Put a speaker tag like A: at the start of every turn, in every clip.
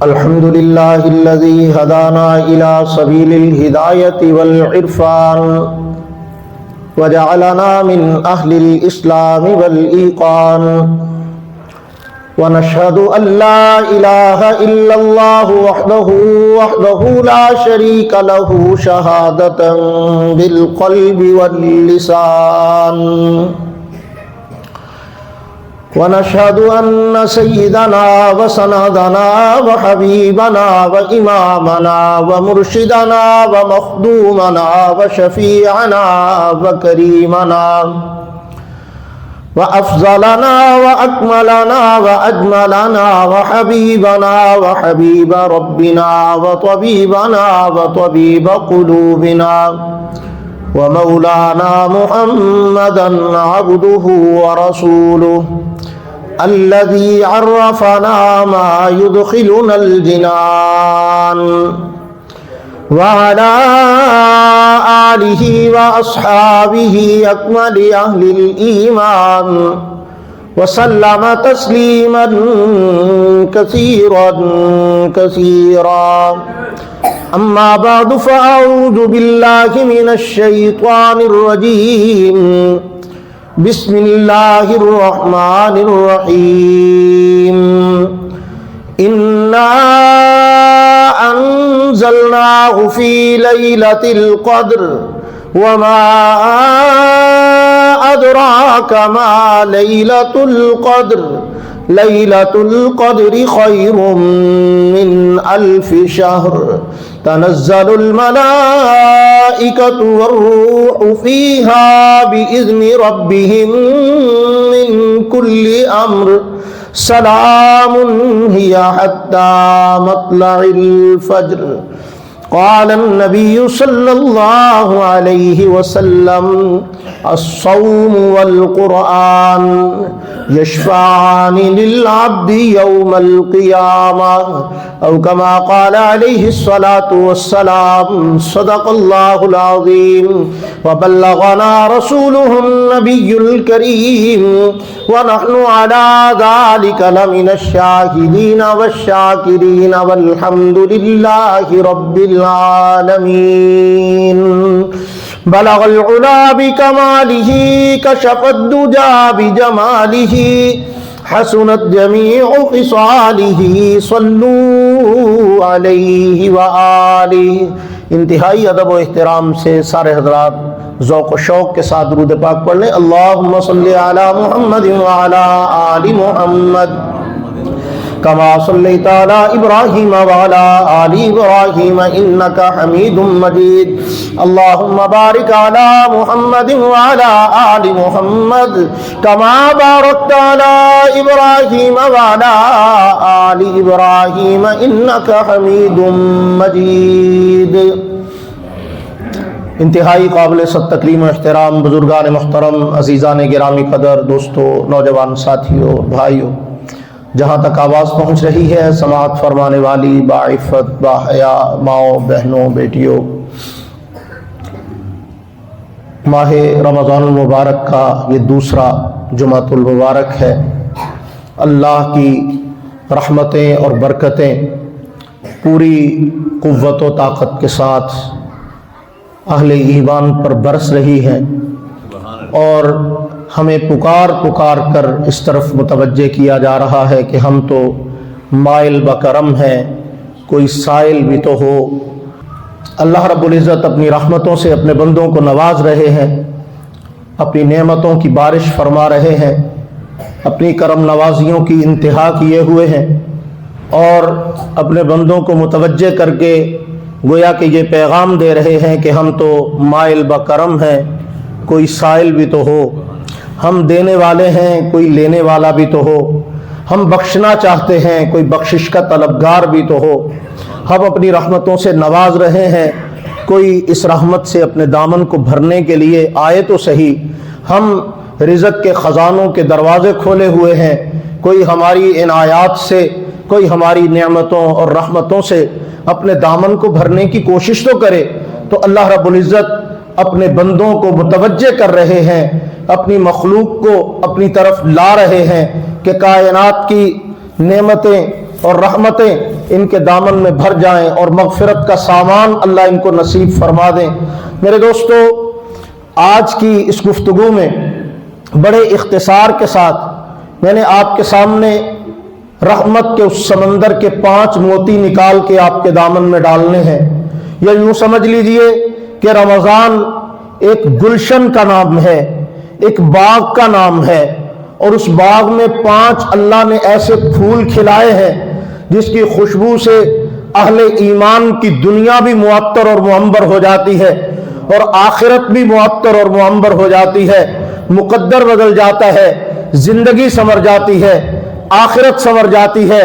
A: الحمد لله الذي هدانا إلى سبيل الهداية والعرفان وجعلنا من أهل الإسلام والإيقان ونشهد أن لا إله إلا الله وحده لا شريك له شهادة بالقلب واللسان ونشهد أن سيدنا وسندنا وحبيبنا وإمامنا ومرشدنا ومخدومنا وشفيعنا وكريمنا وأفضلنا وأكملنا وأجملنا وحبيبنا وحبيب ربنا وطبيبنا وطبيب قلوبنا ومولانا محمدا عبده ورسوله الذي عرفنا ما يدخلنا الجنان وعلى آله وأصحابه أكمل أهل الإيمان وسلم تسليما كثيرا كثيرا أما بعد فأعوذ بالله من الشيطان الرجيم بسم الله الرحمن الرحيم إنا أنزلناه في ليلة القدر وما أدراك ما ليلة القدر ليلة القدر خير من 1000 شهر تنزل الملائكة والروح فيها بإذن ربهم من كل أمر سلام هي حتى مطلع الفجر. قال النبي صلى الله عليه وسلم الصوم والقرآن يشفعان للعبد يوم القيامة أو كما قال عليه الصلاة والسلام. صدق الله العظيم وبلغنا رسوله النبي الكريم ونحن على ذلك لمن الشاهدين والشاكرين والحمد لله رب العالمين. بلغ العلا بكماله كشف الدجى بجماله حسنت جميع خصاله صلوا علیہ وآلہ. انتہائی ادب و احترام سے سارے حضرات ذوق و شوق کے ساتھ درود پاک پڑھ لیں. اللہم صلی علی محمد وعلی آل محمد كما صليت على إبراهيم وعلى آل إبراهيم إنك حميد مجيد. اللهم بارك على محمد وعلى آل محمد كما باركت على إبراهيم وعلى آل إبراهيم إنك حميد مجيد. انتہائی قابل صد تکریم و احترام بزرگان محترم، عزیزان گرامی قدر، دوستو، نوجوان ساتھیوں، بھائیوں، جہاں تک آواز پہنچ رہی ہے سماعت فرمانے والی باعفت باحیا ماؤں، بہنوں، بیٹیوں، ماہ رمضان المبارک کا یہ دوسرا جمعۃ المبارک ہے. اللہ کی رحمتیں اور برکتیں پوری قوت و طاقت کے ساتھ اہل ایمان پر برس رہی ہیں اور ہمیں پکار کر اس طرف متوجہ کیا جا رہا ہے کہ ہم تو مائل بکرم ہیں، کوئی سائل بھی تو ہو. اللہ رب العزت اپنی رحمتوں سے اپنے بندوں کو نواز رہے ہیں، اپنی نعمتوں کی بارش فرما رہے ہیں، اپنی کرم نوازیوں کی انتہا کیے ہوئے ہیں اور اپنے بندوں کو متوجہ کر کے گویا کہ یہ پیغام دے رہے ہیں کہ ہم تو مائل بکرم ہیں، کوئی سائل بھی تو ہو. ہم دینے والے ہیں، کوئی لینے والا بھی تو ہو. ہم بخشنا چاہتے ہیں، کوئی بخشش کا طلبگار بھی تو ہو. ہم اپنی رحمتوں سے نواز رہے ہیں، کوئی اس رحمت سے اپنے دامن کو بھرنے کے لیے آئے تو صحیح. ہم رزق کے خزانوں کے دروازے کھولے ہوئے ہیں، کوئی ہماری عنایات سے، کوئی ہماری نعمتوں اور رحمتوں سے اپنے دامن کو بھرنے کی کوشش تو کرے. تو اللہ رب العزت اپنے بندوں کو متوجہ کر رہے ہیں، اپنی مخلوق کو اپنی طرف لا رہے ہیں کہ کائنات کی نعمتیں اور رحمتیں ان کے دامن میں بھر جائیں اور مغفرت کا سامان اللہ ان کو نصیب فرما دیں۔ میرے دوستو، آج کی اس گفتگو میں بڑے اختصار کے ساتھ میں نے آپ کے سامنے رحمت کے اس سمندر کے 5 موتی نکال کے آپ کے دامن میں ڈالنے ہیں۔ یا یوں سمجھ لیجئے کہ رمضان ایک گلشن کا نام ہے، ایک باغ کا نام ہے، اور اس باغ میں 5 اللہ نے ایسے پھول کھلائے ہیں جس کی خوشبو سے اہل ایمان کی دنیا بھی معطر اور معمبر ہو جاتی ہے، اور آخرت بھی معطر اور معمبر ہو جاتی ہے، مقدر بدل جاتا ہے، زندگی سنور جاتی ہے، آخرت سنور جاتی ہے۔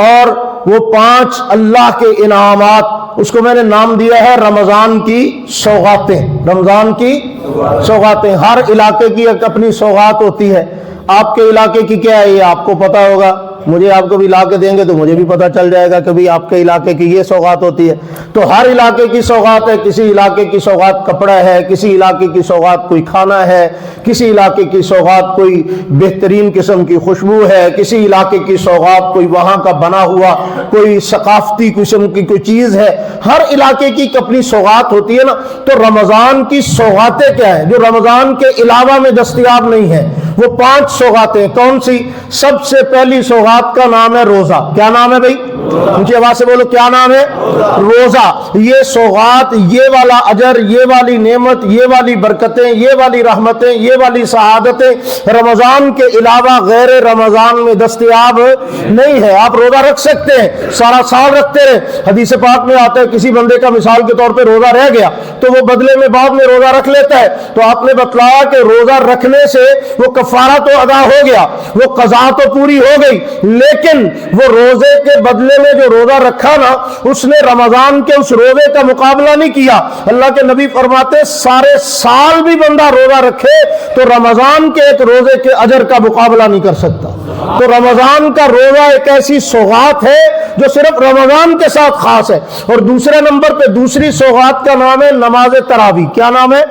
A: اور وہ 5 اللہ کے انعامات، اس کو میں نے نام دیا ہے رمضان کی سوغاتیں۔ رمضان کی سوغاتیں، ہر علاقے کی ایک اپنی سوغات ہوتی ہے۔ آپ کے علاقے کی کیا ہے یہ آپ کو پتا ہوگا، مجھے آپ کو بھی لا کے دیں گے تو مجھے بھی پتا چل جائے گا کہ بھی آپ کے علاقے کی یہ سوغات ہوتی ہے۔ تو ہر علاقے کی سوغات ہے، کسی علاقے کی سوغات کپڑا ہے، کسی علاقے کی سوغات کوئی کھانا ہے، کسی علاقے کی سوغات کوئی بہترین قسم کی خوشبو ہے، کسی علاقے کی سوغات کوئی وہاں کا بنا ہوا کوئی ثقافتی قسم کی کوئی چیز ہے۔ ہر علاقے کی اپنی سوغات ہوتی ہے نا۔ تو رمضان کی سوغاتیں کیا ہیں جو رمضان کے علاوہ میں دستیاب نہیں ہیں؟ وہ 5 سوغاتیں کون سی؟ سب سے پہلی سوغات کا نام ہے روزہ۔ کیا نام ہے بھائی؟ اونچی آواز سے بولو، کیا نام ہے؟ روزہ۔ یہ سوغات، یہ والا اجر، یہ والی نعمت، یہ والی برکتیں، یہ والی رحمتیں، یہ والی سعادتیں رمضان کے علاوہ غیر رمضان میں دستیاب نہیں ہے۔ آپ روزہ رکھ سکتے ہیں، سارا سال رکھتے رہے۔ حدیث پاک میں آتا ہے کسی بندے کا مثال کے طور پہ روزہ رہ گیا تو وہ بدلے میں بعد میں روزہ رکھ لیتا ہے، تو آپ نے بتلایا کہ روزہ رکھنے سے وہ کفارہ تو ادا ہو گیا، وہ قضا تو پوری ہو گئی، لیکن وہ روزے کے بدلے میں جو روزہ رکھا نا، اس نے رمضان کے اس روزے کا مقابلہ نہیں کیا۔ اللہ کے نبی فرماتے سارے سال بھی بندہ روزہ رکھے تو رمضان کے ایک روزے کے اجر کا مقابلہ نہیں کر سکتا۔ تو رمضان کا روزہ ایک ایسی سوغات ہے جو صرف رمضان کے ساتھ خاص ہے۔ اور دوسرے نمبر پہ دوسری سوغات کا نام ہے نماز تراویح۔ کیا نام ہے؟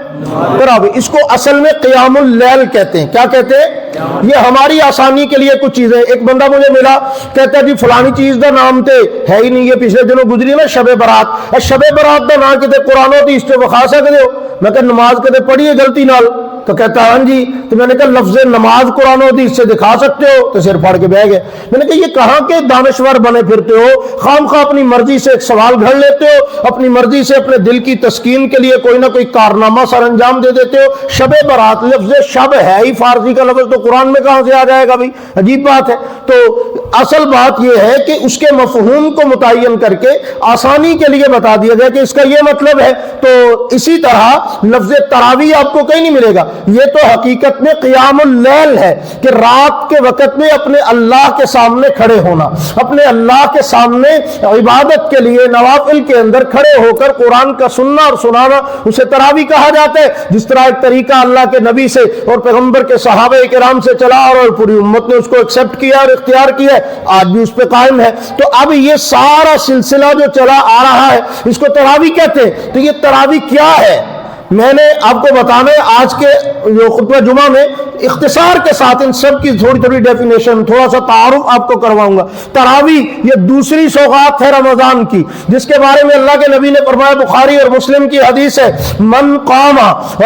A: تراویح۔ اس کو اصل میں قیام اللیل کہتے ہیں۔ کیا کہتے ہیں؟ یہ ہماری آسانی کے لیے کچھ چیزیں۔ ایک بندہ مجھے ملا، کہتا جی فلانی چیز دا نام تے ہے ہی نہیں، یہ پچھلے دنوں گزری نا شب برات، شب برات دا نام کتے قرآن ہوتی اس سے بخا سکتے ہو؟ میں کہ نماز کتے پڑھی ہے غلطی نال؟ تو کہتا ہاں جی۔ تو میں نے کہا لفظ نماز قرآن ہوتی اس سے دکھا سکتے ہو؟ تو سر پھاڑ کے بیٹھ گئے۔ میں نے کہا یہ کہاں کے دانشور بنے پھرتے ہو، خام خواہ اپنی مرضی سے ایک سوال گھڑ لیتے ہو، اپنی مرضی سے اپنے دل کی تسکین کے لیے کوئی نہ کوئی کارنامہ سر انجام دے دیتے ہو۔ شب برات، لفظ شب ہے ہی فارسی کا لفظ، تو قرآن میں کہاں سے آ جائے گا بھائی؟ عجیب بات ہے۔ تو اصل بات یہ ہے کہ اس کے مفہوم کو متعین کر کے آسانی کے لیے بتا دیا گیا کہ اس کا یہ مطلب ہے۔ تو اسی طرح لفظ تراویح آپ کو کہیں نہیں ملے گا۔ یہ تو حقیقت میں قیام اللیل ہے کہ رات کے وقت میں اپنے اللہ کے سامنے کھڑے ہونا، اپنے اللہ کے سامنے عبادت کے لیے نوافل کے اندر کھڑے ہو کر قرآن کا سننا اور سنانا، اسے تراویح کہا جاتا ہے۔ جس طرح ایک طریقہ اللہ کے نبی سے اور پیغمبر کے صحابہ کرام سے چلا اور پوری امت نے اس کو ایکسپٹ کیا اور اختیار کیا ہے، آج بھی اس پہ قائم ہے۔ تو اب یہ سارا سلسلہ جو چلا آ رہا ہے اس کو تراویح کہتے ہیں۔ تو یہ تراویح کیا ہے میں نے آپ کو بتانا ہے آج کے جو خطبہ جمعہ میں اختصار کے ساتھ ان سب کی تھوڑی تھوڑی ڈیفینیشن، تھوڑا سا تعارف آپ کو کرواؤں گا۔ تراویح یہ دوسری سوغات ہے رمضان کی، جس کے بارے میں اللہ کے نبی نے فرمایا، بخاری اور مسلم کی حدیث ہے، من قام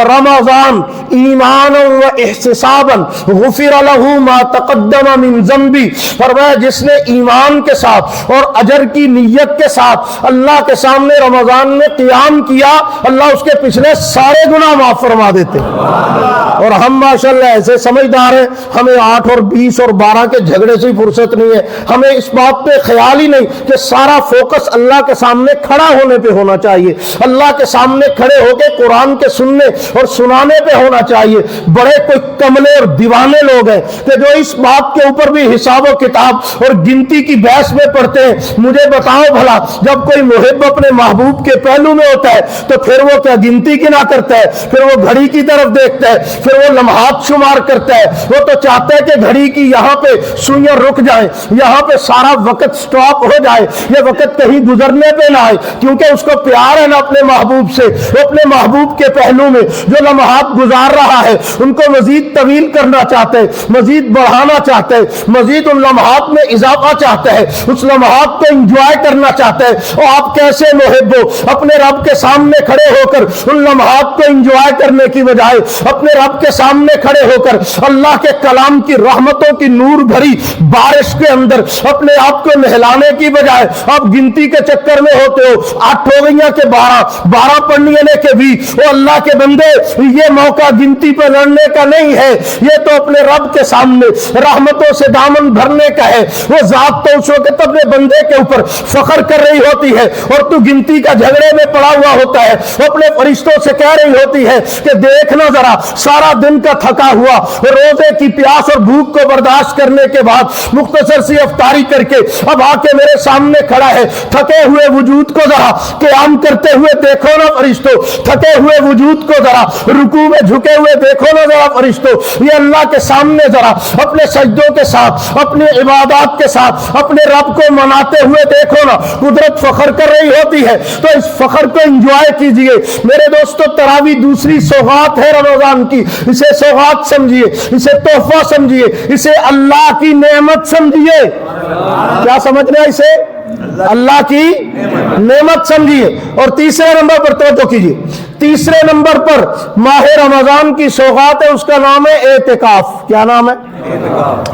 A: رمضان ایمانا و احتسابا غفر له ما تقدم من ذنبی۔ فرمایا جس نے ایمان کے ساتھ اور اجر کی نیت کے ساتھ اللہ کے سامنے رمضان میں قیام کیا، اللہ اس کے پچھلے سارے گناہ معاف فرما دیتے۔ اور ہم ماشاءاللہ ایسے سمجھدار ہیں، ہمیں 8 اور 20 اور 12 کے جھگڑے سے فرصت نہیں ہے، ہمیں اس بات پہ خیال ہی نہیں کہ سارا فوکس اللہ کے سامنے کھڑا ہونے پہ ہونا چاہیے، اللہ کے سامنے کھڑے ہو کے قرآن کے سننے اور سنانے پہ ہونا چاہیے۔ بڑے کوئی کملے اور دیوانے لوگ ہیں کہ جو اس بات کے اوپر بھی حساب و کتاب اور گنتی کی بحث میں پڑھتے ہیں۔ مجھے بتاؤ بھلا، جب کوئی محب اپنے محبوب کے پہلو میں ہوتا ہے تو پھر وہ کیا گنتی کی نہ کرتا ہے؟ پھر وہ گھڑی کی طرف دیکھتا ہے، پھر پھر وہ لمحات شمار کرتا ہے. وہ تو چاہتا ہے کہ گھڑی کی یہاں پہ سوئیاں رک جائیں, یہاں پہ سارا وقت سٹاپ ہو جائے, یہ وقت کہیں گزرنے پہ نہ آئے, کیونکہ اس کو پیار ہے نا اپنے محبوب سے. وہ اپنے محبوب کے پہلو میں جو لمحات گزار رہا ہے ان کو مزید طویل کرنا چاہتا ہے, مزید بڑھانا چاہتا ہے, مزید ان لمحات میں اضافہ چاہتا ہے, اس لمحات کو انجوائے کرنا چاہتا ہے. اور آپ کیسے محب ہو, اپنے رب کے سامنے کھڑے ہو کر ان لمحات کو انجوائے کرنے کی بجائے اپنے رب کے سامنے کھڑے ہو کر اللہ کے کلام کی رحمتوں کی نور بھری بارش کے اندر اپنے آپ کو نہلانے کی بجائے آپ گنتی کے چکر میں ہوتے ہو. 8 ہو گئی کہ 12 پڑھنی ہے کہ 20. وہ اللہ کے بندے, یہ موقع گنتی پہ لڑنے کا نہیں ہے, یہ تو اپنے رب کے سامنے رحمتوں سے دامن بھرنے کا ہے. وہ ذات تو اس وقت اپنے بندے کے اوپر فخر کر رہی ہوتی ہے اور تو گنتی کا جھگڑے میں پڑا ہوا ہوتا ہے. وہ اپنے فرشتوں سے کہہ رہی ہوتی ہے کہ دیکھنا ذرا, سارا دن کا تھکا ہوا روزے کی پیاس اور بھوک کو برداشت کرنے کے بعد مختصر سی افطاری کر کے اب آ کے میرے سامنے کھڑا ہے. تھکے ہوئے وجود کو ذرا قیام کرتے ہوئے دیکھو نا فرشتوں, تھکے ہوئے وجود کو ذرا رکوع میں جھکے ہوئے دیکھو نا ذرا فرشتوں. یہ اللہ کے سامنے ذرا اپنے سجدوں کے ساتھ, اپنی عبادات کے ساتھ اپنے رب کو مناتے ہوئے دیکھو نا. قدرت فخر کر رہی ہوتی ہے تو اس فخر کو انجوائے کیجئے میرے دوستو. تراویح دوسری سوغات ہے رمضان کی, اسے سوغات سمجھیے, اسے تحفہ سمجھیے, اسے اللہ کی نعمت سمجھیے. کیا سمجھ رہے ہیں اسے؟ اللہ کی نعمت سمجھیے. اور تیسرے نمبر پر توجہ کیجیے, تیسرے نمبر پر ماہ رمضان کی سوغات ہے, اس کا نام ہے اعتکاف. کیا نام ہے؟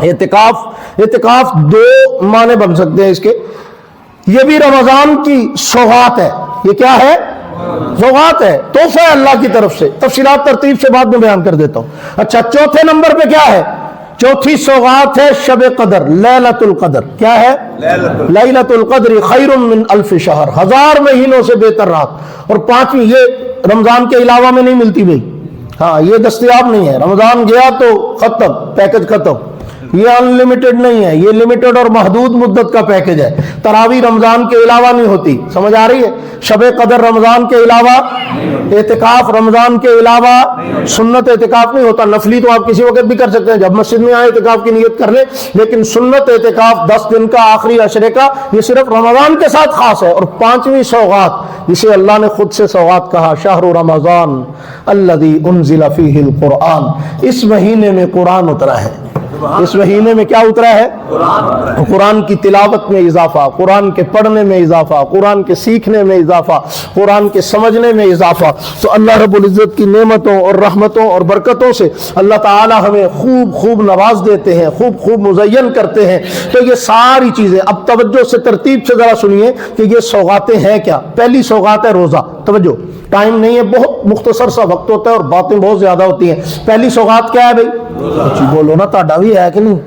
A: اعتکاف. اعتکاف 2 معنی بن سکتے ہیں اس کے. یہ بھی رمضان کی سوغات ہے. یہ کیا ہے؟ سوغات ہے, تحفہ ہے اللہ کی طرف سے. تفصیلات ترتیب سے بعد میں بیان کر دیتا ہوں. اچھا, چوتھے نمبر پہ کیا ہے؟ چوتھی سوغات ہے شب قدر, لیلۃ القدر. کیا ہے؟ لیلۃ القدر خیر من الف شہر, 1000 مہینوں سے بہتر رات. اور 5ویں یہ رمضان کے علاوہ میں نہیں ملتی بھائی, ہاں یہ دستیاب نہیں ہے. رمضان گیا تو ختم, پیکج ختم. یہ ان لمیٹڈ نہیں ہے, یہ لمیٹڈ اور محدود مدت کا پیکج ہے. تراویح رمضان کے علاوہ نہیں ہوتی, سمجھ آ رہی ہے؟ شب قدر رمضان کے علاوہ, اعتکاف رمضان کے علاوہ, سنت اعتکاف نہیں ہوتا. نفلی تو آپ کسی وقت بھی کر سکتے ہیں, جب مسجد میں آئے اعتکاف کی نیت کر لیں, لیکن سنت اعتکاف 10 دن کا آخری عشرے کا, یہ صرف رمضان کے ساتھ خاص ہے. اور 5ویں سوغات جسے اللہ نے خود سے سوغات کہا, شہر رمضان الذی انزل فیہ القرآن, اس مہینے میں قرآن اترا ہے. اس مہینے میں کیا اترا ہے؟ قرآن کی تلاوت میں اضافہ, قرآن کے پڑھنے میں اضافہ, قرآن کے سیکھنے میں اضافہ, قرآن کے سمجھنے میں اضافہ. تو اللہ رب العزت کی نعمتوں اور رحمتوں اور برکتوں سے اللہ تعالی ہمیں خوب خوب نواز دیتے ہیں, خوب خوب مزین کرتے ہیں. تو یہ ساری چیزیں اب توجہ سے ترتیب سے ذرا سنیے کہ یہ سوغاتیں ہیں کیا. پہلی سوغات ہے روزہ. توجہ, ٹائم نہیں ہے, بہت مختصر سا وقت ہوتا ہے اور باتیں بہت زیادہ ہوتی ہیں. پہلی سوغات کیا ہے بھائی؟ بولو نا, تہاڈا بھی ہے کہ نہیں؟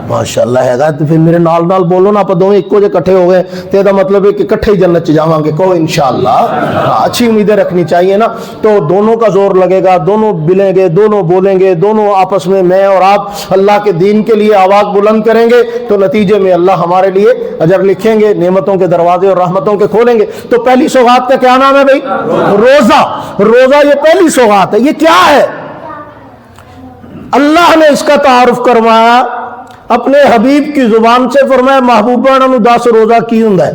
A: ماشاءاللہ ہے گا. تو پھر میرے نال نال بولو نا, آپ دونوں ایک جے کٹھے ہو گئے تو یہ مطلب ہے کہ کٹھے ہی جنت جاواں گے. کہو انشاءاللہ. اچھی امیدیں رکھنی چاہیے نا. تو دونوں کا زور لگے گا, دونوں ملیں گے, دونوں بولیں گے, دونوں آپس میں اور آپ اللہ کے دین کے لیے آواز بلند کریں گے تو نتیجے میں اللہ ہمارے لیے اجر لکھیں گے, نعمتوں کے دروازے اور رحمتوں کے کھولیں گے. تو پہلی سوغات کا کیا نام ہے بھائی؟ روزہ. روزہ یہ پہلی سوغات ہے. یہ کیا ہے؟ اللہ نے اس کا تعارف کروایا اپنے حبیب کی زبان سے, فرمایا محبوبہ نو 10 روزہ کی ہوندا ہے.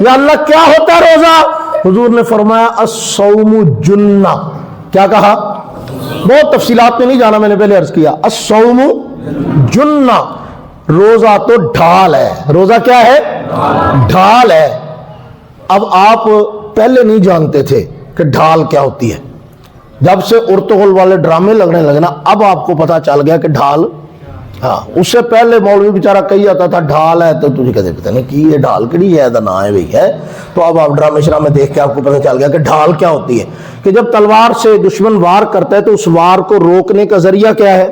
A: یا اللہ کیا ہوتا ہے روزہ؟ حضور نے فرمایا الصوم جنہ. کیا کہا؟ بہت تفصیلات میں نہیں جانا, میں نے پہلے عرض کیا الصوم جنہ. روزہ تو ڈھال ہے. روزہ کیا ہے؟ ڈھال ہے. اب آپ پہلے نہیں جانتے تھے کہ ڈھال کیا ہوتی ہے, جب سے ارطغرل والے ڈرامے لگنے لگے نا اب آپ کو پتا چل گیا کہ ڈھال. ہاں, اس سے پہلے مولوی بیچارہ کہی جاتا تھا ڈھال ہے, تو تجھے کہتے پتہ نہیں کی یہ ڈھال کڑی ہے, نا ہے بھائی ہے. تو اب آپ ڈرامے شرامے دیکھ کے آپ کو پتہ چل گیا کہ ڈھال کیا ہوتی ہے. کہ جب تلوار سے دشمن وار کرتا ہے تو اس وار کو روکنے کا ذریعہ کیا ہے؟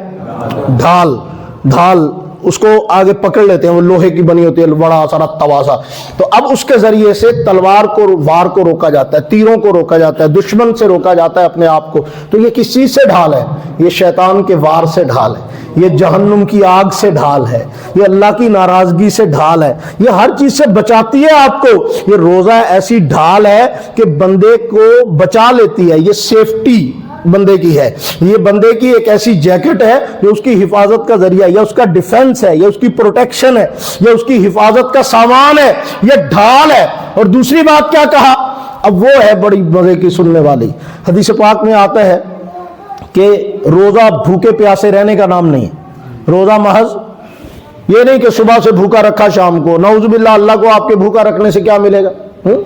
A: ڈھال. ڈھال اس کو آگے پکڑ لیتے ہیں, وہ لوہے کی بنی ہوتی ہے, بڑا سارا توازا. تو اب اس کے ذریعے سے تلوار کو, وار کو روکا جاتا ہے, تیروں کو روکا جاتا ہے, دشمن سے روکا جاتا ہے اپنے آپ کو. تو یہ کس چیز سے ڈھال ہے؟ یہ شیطان کے وار سے ڈھال ہے, یہ جہنم کی آگ سے ڈھال ہے, یہ اللہ کی ناراضگی سے ڈھال ہے, یہ ہر چیز سے بچاتی ہے آپ کو. یہ روزہ ایسی ڈھال ہے کہ بندے کو بچا لیتی ہے. یہ سیفٹی بندے کی ہے، یہ بندے کی ایک ایسی جیکٹ ہے جو اس کی حفاظت کا ذریعہ، یا اس کا ڈیفنس ہے، یا اس کی پروٹیکشن ہے، یا اس کی حفاظت کا سامان ہے، یہ ڈھال ہے۔ اور دوسری بات کیا کہا؟ اب وہ ہے بڑی مزے کی سننے والی، حدیث پاک میں آتا ہے کہ روزہ بھوکے پیاسے رہنے کا نام نہیں ہے۔ روزہ محض یہ نہیں کہ صبح سے بھوکا رکھا شام کو، نعوذ باللہ، اللہ کو آپ کے بھوکا رکھنے سے کیا ملے گا؟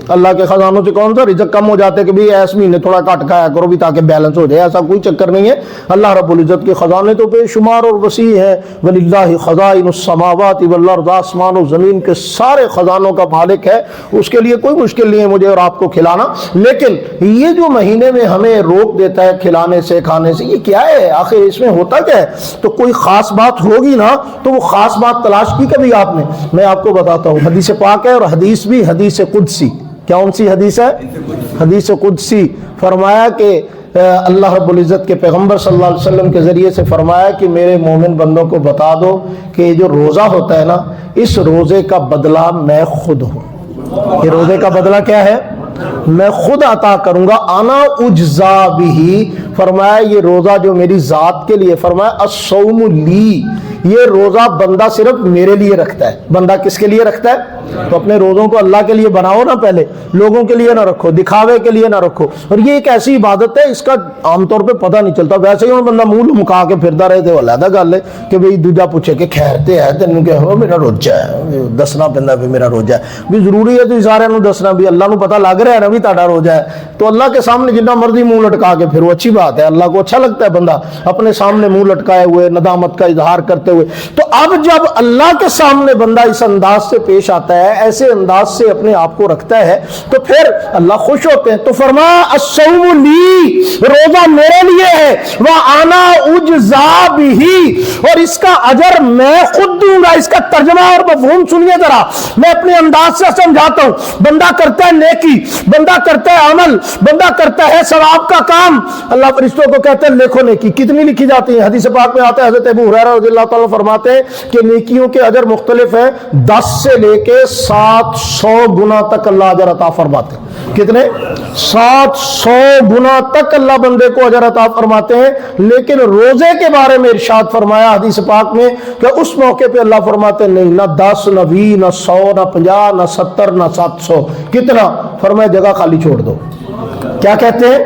A: اللہ کے خزانوں سے کون سا رزق کم ہو جاتے کہ بھی ایس مہینے تھوڑا کٹ کھایا کرو بھی تاکہ بیلنس ہو جائے، ایسا کوئی چکر نہیں ہے۔ اللہ رب العزت کے خزانے تو بے شمار اور وسیع ہیں، وَلِلَّهِ خَزَائِنُ السَّمَاوَاتِ وَالْأَرْضِ، آسمان و زمین کے سارے خزانوں کا مالک ہے، اس کے لیے کوئی مشکل نہیں ہے مجھے اور آپ کو کھلانا۔ لیکن یہ جو مہینے میں ہمیں روک دیتا ہے کھلانے سے کھانے سے، یہ کیا ہے آخر؟ اس میں ہوتا کیا ہے؟ تو کوئی خاص بات ہوگی نا، تو وہ خاص بات تلاش کی کبھی آپ نے؟ میں آپ کو بتاتا ہوں، حدیث پاک ہے اور حدیث بھی حدیث قدسی۔ کیا ان سی حدیث ہے؟ حدیث قدسی۔ فرمایا کہ اللہ رب العزت کے پیغمبر صلی اللہ علیہ وسلم کے ذریعے سے فرمایا کہ میرے مومن بندوں کو بتا دو کہ یہ جو روزہ ہوتا ہے نا، اس روزے کا بدلہ میں خود ہوں۔ یہ روزے کا بدلہ کیا ہے؟ میں خود عطا کروں گا، انا اجزا بہ۔ فرمایا یہ روزہ جو میری ذات کے لیے، فرمایا الصوم لی، یہ روزہ بندہ صرف میرے لیے رکھتا ہے۔ بندہ کس کے لیے رکھتا ہے؟ تو اپنے روزوں کو اللہ کے لیے بناؤ نا، پہلے لوگوں کے لیے نہ رکھو، دکھاوے کے لیے نہ رکھو۔ اور یہ ایک ایسی عبادت ہے، اس کا عام طور پہ پتہ نہیں چلتا، ویسے ہی بندہ منہ لمکا کے پھرتا رہے تھے، علیحدہ گل ہے کہ بھئی دوجا پوچھے کہ خیرتے ہے تینوں کہ ہو میرا روزہ ہے، دسنا پیندا بھی میرا روزہ ہے، بھی ضروری ہے تو سارے نوں دسنا، بھی اللہ نوں پتہ لگ رہا ہے نا بھی تہاڈا روزہ ہے، تو اللہ کے سامنے جتنا مرضی منہ لٹکا کے پھر وہ اچھی بات ہے، اللہ کو اچھا لگتا ہے بندہ اپنے سامنے منہ لٹکائے ہوئے ندامت کا اظہار کرتے ہوئے۔ تو اب جب اللہ کے سامنے بندہ اس انداز سے پیش آتا ہے، ایسے انداز سے اپنے آپ کو رکھتا ہے، تو پھر اللہ خوش ہوتے ہیں۔ تو فرمایا الصوم لی، روزہ میرے لیے ہے، وَأَنَا أُجْزَىٰ بِهِ، اور اس کا اجر میں خود دوں گا۔ اس کا ترجمہ اور مفہوم سنیے ذرا، میں اپنے انداز سے سمجھاتا ہوں۔ بندہ کرتا ہے نیکی، بندہ کرتا ہے عمل، بندہ کرتا ہے ثواب کا کام، اللہ فرشتوں کو کہتے ہیں لکھو نیکی۔ کتنی لکھی جاتی ہے؟ حدیث پاک میں آتا ہے، حضرت ابو ہریرہ رضی اللہ تعالیٰ فرماتے ہیں کہ نیکیوں کے اجر مختلف ہیں، 10 سے لے کے 700 گنا تک اللہ اجر عطا فرماتے ہیں۔ کتنے؟ 700 گنا تک اللہ بندے کو اجر عطا فرماتے ہیں۔ لیکن روزے کے بارے میں ارشاد فرمایا حدیث پاک میں کہ اس موقع پہ اللہ فرماتے ہیں نہیں، نہ 10 نہ 20 نہ 100 نہ 50 نہ 70 نہ 700، کتنا؟ فرمایا جگہ خالی چھوڑ دو۔ کیا کہتے ہیں؟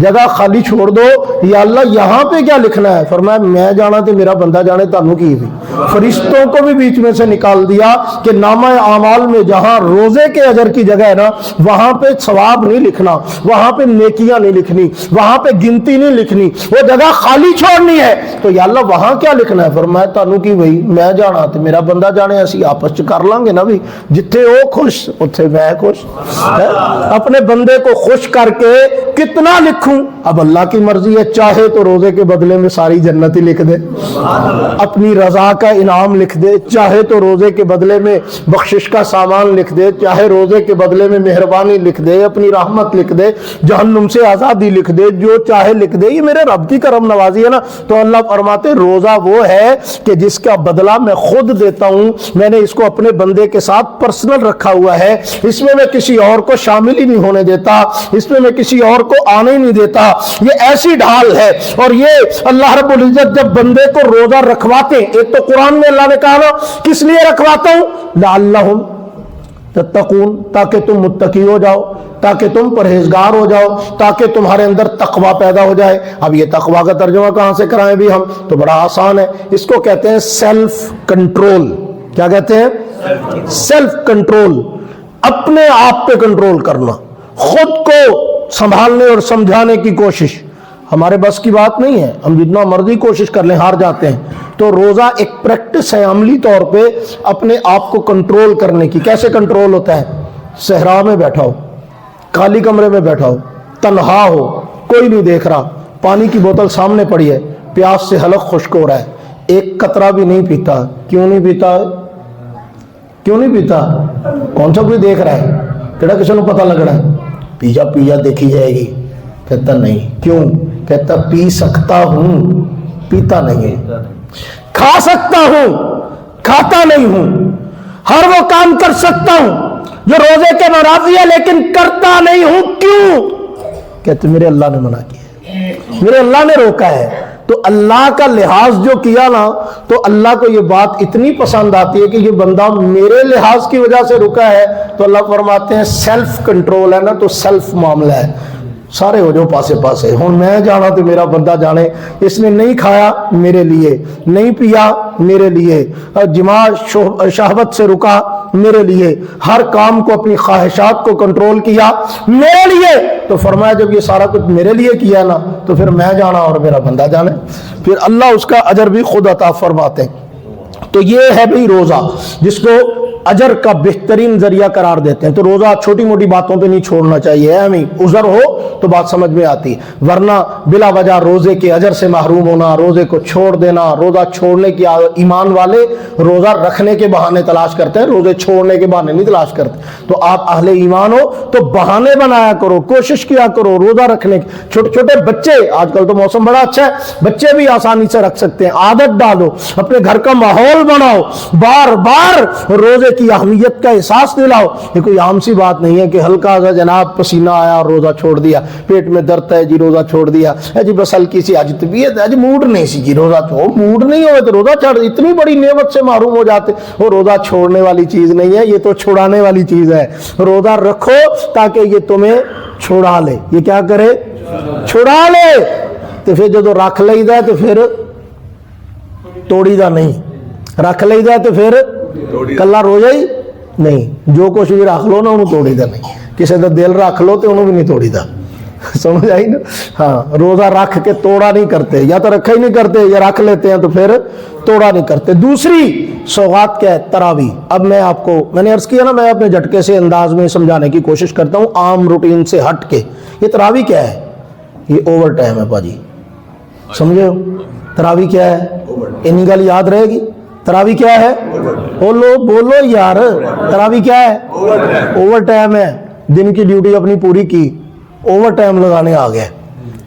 A: جگہ خالی چھوڑ دو۔ یا اللہ یہاں پہ کیا لکھنا ہے؟ فرمایا میں جانا تو میرا بندہ جانے، تانوں کی بھی فرشتوں کو بھی بیچ میں سے نکال دیا کہ نامہ اعمال میں جہاں روزے کے اجر کی جگہ ہے نا، وہاں پہ ثواب نہیں لکھنا، وہاں پہ نیکیاں نہیں لکھنی، وہاں پہ گنتی نہیں لکھنی، وہ جگہ خالی چھوڑنی ہے۔ تو یا اللہ وہاں کیا لکھنا ہے؟ فرمایا تانوں کی بھائی میں جانا تو میرا بندہ جانے، اسی آپس کر لیں گے نا بھی، جتھے وہ خوش اتھے میں خوش۔ اپنے بندے کو خوش کر کے کتنا لکھوں؟ اب اللہ کی مرضی ہے، چاہے تو روزے کے بدلے میں ساری جنت ہی لکھ دے، اپنی رضا کا انعام لکھ دے، چاہے تو روزے کے بدلے میں بخشش کا سامان لکھ دے، چاہے روزے کے بدلے میں مہربانی لکھ دے، اپنی رحمت لکھ دے، جہنم سے آزادی لکھ دے، جو چاہے لکھ دے۔ یہ میرے رب کی کرم نوازی ہے نا۔ تو اللہ فرماتے روزہ وہ ہے کہ جس کا بدلہ میں خود دیتا ہوں، میں نے اس کو اپنے بندے کے ساتھ پرسنل رکھا ہوا ہے، اس میں میں کسی اور کو شامل ہی نہیں ہونے دیتا، اس میں میں کسی اور کو آنے ہی نہیں دیتا۔ یہ ایسی ڈھال ہے۔ اور یہ اللہ رب العزت جب بندے کو روزہ رکھواتے ہیں، ایک تو قرآن میں اللہ نے کہا نا کس لیے رکھواتا ہوں؟ لعلہم تتقون، تاکہ تم متقی ہو جاؤ، تاکہ تم پرہیزگار ہو جاؤ، تاکہ تمہارے اندر تقوی پیدا ہو جائے۔ اب یہ تقوی کا ترجمہ کہاں سے کرائیں بھی ہم؟ تو بڑا آسان ہے، اس کو کہتے ہیں سیلف کنٹرول۔ کیا کہتے ہیں؟ سیلف کنٹرول، اپنے آپ پہ کنٹرول کرنا، خود کو سنبھالنے اور سمجھانے کی کوشش۔ ہمارے بس کی بات نہیں ہے، ہم جتنا مرضی کوشش کر لیں ہار جاتے ہیں۔ تو روزہ ایک پریکٹس ہے عملی طور پہ اپنے آپ کو کنٹرول کرنے کی۔ کیسے کنٹرول ہوتا ہے؟ صحرا میں بیٹھا ہو، خالی کمرے میں بیٹھا ہو، تنہا ہو، کوئی نہیں دیکھ رہا، پانی کی بوتل سامنے پڑی ہے، پیاس سے حلق خشک ہو رہا ہے، ایک قطرہ بھی نہیں پیتا۔ کیوں نہیں پیتا؟ کیوں نہیں پیتا؟ کون سا کوئی دیکھ رہا ہے؟ کہڑا کسی کو پتہ لگ رہا ہے؟ پیجا پیجا دیکھی جائے گی؟ کہتا نہیں۔ کیوں؟ کہتا پی سکتا ہوں، پیتا نہیں۔ کھا سکتا ہوں، کھاتا نہیں ہوں۔ ہر وہ کام کر سکتا ہوں جو روزے کے مرادی ہے، لیکن کرتا نہیں ہوں۔ کیوں؟ کہتے میرے اللہ نے منع کیا۔ میرے اللہ نے روکا ہے. تو اللہ کا لحاظ جو کیا نا, تو اللہ کو یہ بات اتنی پسند آتی ہے کہ یہ بندہ میرے لحاظ کی وجہ سے رکا ہے. تو اللہ فرماتے ہیں سیلف کنٹرول ہے نا, تو سیلف معاملہ ہے, سارے ہو جاؤ پاسے پاسے. ہوں میں جانا تو میرا بندہ جانے, اس نے نہیں کھایا میرے لیے, نہیں پیا میرے لیے, جماع شہوت سے رکا میرے لیے, ہر کام کو اپنی خواہشات کو کنٹرول کیا میرے لیے. تو فرمایا جب یہ سارا کچھ میرے لیے کیا نا, تو پھر میں جانا اور میرا بندہ جانے, پھر اللہ اس کا اجر بھی خود عطا فرماتے ہیں. تو یہ ہے بھئی روزہ, جس کو اجر کا بہترین ذریعہ قرار دیتے ہیں. تو روزہ چھوٹی موٹی باتوں پہ نہیں چھوڑنا چاہیے, عذر ہو تو بات سمجھ میں آتی, ورنہ بلا وجہ روزے کے اجر سے محروم ہونا, روزے کو چھوڑ دینا. روزہ چھوڑنے کی ایمان والے روزہ رکھنے کے بہانے تلاش کرتے ہیں, روزے چھوڑنے کے بہانے نہیں تلاش کرتے. تو آپ اہل ایمان ہو تو بہانے بنایا کرو, کوشش کیا کرو روزہ رکھنے کی. چھوٹے چھوٹے بچے, آج کل تو موسم بڑا اچھا ہے, بچے بھی آسانی سے رکھ سکتے ہیں. عادت ڈالو, اپنے گھر کا ماحول بناؤ, بار بار روزے کی اہمیت کا احساس دلاؤ. یہ کوئی عام سی بات نہیں ہے کہ ہلکا سا جناب پسینہ آیا اور روزہ چھوڑ دیا, پیٹ میں درد ہے جی روزہ چھوڑ دیا, جی بس ہلکی سی آج طبیعت ہے جی موڈ نہیں سی جی روزہ چھوڑ, موڈ نہیں ہوئے تو روزہ چھوڑ, اتنی بڑی نعمت سے محروم ہو جاتے. وہ روزہ چھوڑنے والی چیز نہیں ہے, یہ تو چھڑانے والی چیز ہے. روزہ رکھو تاکہ یہ تمہیں چھڑا لے. یہ کیا کرے؟ چھڑا لے. تو پھر جب رکھ لئیدا تو پھر توڑی دا نہیں, رکھ لئیدا تو پھر کلا روزہ ہی نہیں. جو کچھ بھی رکھ لو نا انہوں توڑی دا نہیں, کسی دا دل رکھ لو تو انہوں بھی نہیں توڑی دا. سمجھ آئی نا؟ ہاں, روزہ رکھ کے توڑا نہیں کرتے, یا تو رکھا ہی نہیں کرتے یا رکھ لیتے ہیں تو پھر توڑا نہیں کرتے. دوسری سوغات کیا ہے؟ تراویح. اب میں آپ کو, میں نے عرض کیا نا, میں اپنے جھٹکے سے انداز میں سمجھانے کی کوشش کرتا ہوں عام روٹین سے ہٹ کے. یہ تراویح کیا ہے؟ یہ اوور ٹائم ہے پاجی, سمجھے ہو؟ تراویح کیا ہے؟ انہی گل یاد رہے گی. تراویح کیا ہے؟ بولو یار, تراویح کیا ہے؟ اوور ٹائم ہے. دن کی ڈیوٹی اپنی پوری کی, اوور ٹائم لگانے آ گیا.